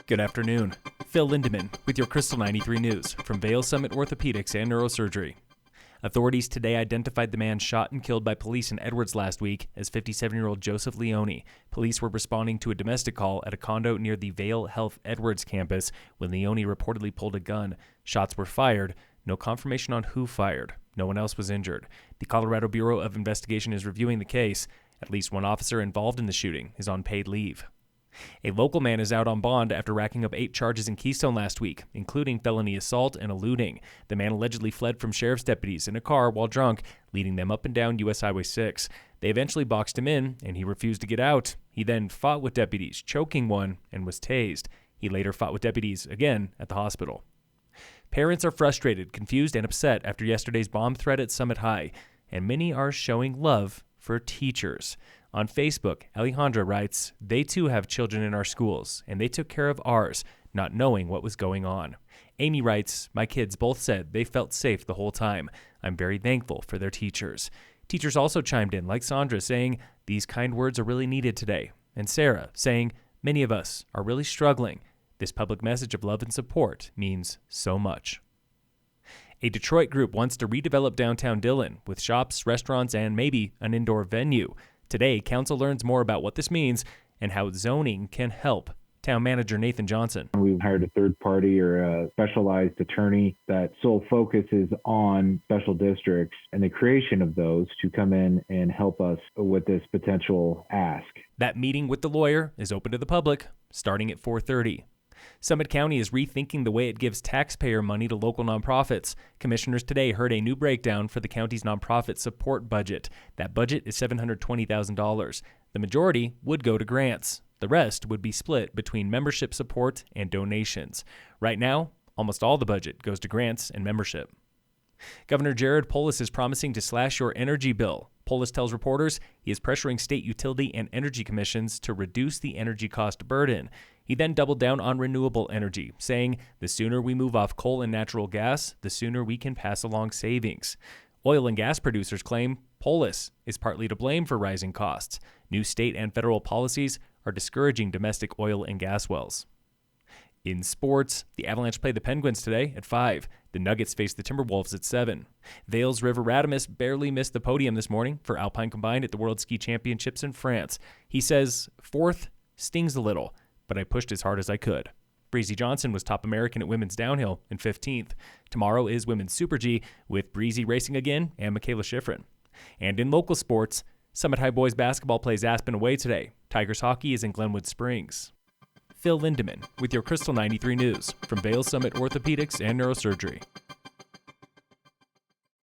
Good afternoon. Phil Lindemann with your Krystal 93 News from Vail Summit Orthopedics and Neurosurgery. Authorities today identified the man shot and killed by police in Edwards last week as 57-year-old Joseph Leone. Police were responding to a domestic call at a condo near the Vail Health Edwards campus when Leone reportedly pulled a gun. Shots were fired. No confirmation on who fired. No one else was injured. The Colorado Bureau of Investigation is reviewing the case. At least one officer involved in the shooting is on paid leave. A local man is out on bond after racking up 8 charges in Keystone last week, including felony assault and eluding. The man allegedly fled from sheriff's deputies in a car while drunk, leading them up and down U.S. Highway 6. They eventually boxed him in, and he refused to get out. He then fought with deputies, choking one, and was tased. He later fought with deputies again at the hospital. Parents are frustrated, confused, and upset after yesterday's bomb threat at Summit High, and many are showing love for teachers. On Facebook, Alejandra writes, "They too have children in our schools, and they took care of ours, not knowing what was going on." Amy writes, "My kids both said they felt safe the whole time. I'm very thankful for their teachers." Teachers also chimed in, like Sandra, saying, "These kind words are really needed today." And Sarah saying, "Many of us are really struggling. This public message of love and support means so much." A Detroit group wants to redevelop downtown Dillon with shops, restaurants, and maybe an indoor venue. Today, council learns more about what this means and how zoning can help. Town manager Nathan Johnson. We've hired a third party or a specialized attorney that sole focus is on special districts and the creation of those to come in and help us with this potential ask. That meeting with the lawyer is open to the public starting at 4:30. Summit County is rethinking the way it gives taxpayer money to local nonprofits. Commissioners today heard a new breakdown for the county's nonprofit support budget. That budget is $720,000. The majority would go to grants. The rest would be split between membership support and donations. Right now, almost all the budget goes to grants and membership. Governor Jared Polis is promising to slash your energy bill. Polis tells reporters he is pressuring state utility and energy commissions to reduce the energy cost burden. He then doubled down on renewable energy, saying the sooner we move off coal and natural gas, the sooner we can pass along savings. Oil and gas producers claim Polis is partly to blame for rising costs. New state and federal policies are discouraging domestic oil and gas wells. In sports, the Avalanche play the Penguins today at 5. The Nuggets face the Timberwolves at 7. Vail's River Radamus barely missed the podium this morning for Alpine Combined at the World Ski Championships in France. He says, "Fourth stings a little, but I pushed as hard as I could." Breezy Johnson was top American at women's downhill in 15th. Tomorrow is women's Super G with Breezy racing again and Michaela Schifrin. And in local sports, Summit High boys basketball plays Aspen away today. Tigers hockey is in Glenwood Springs. Phil Lindemann with your Krystal 93 News from Vail Summit Orthopedics and Neurosurgery.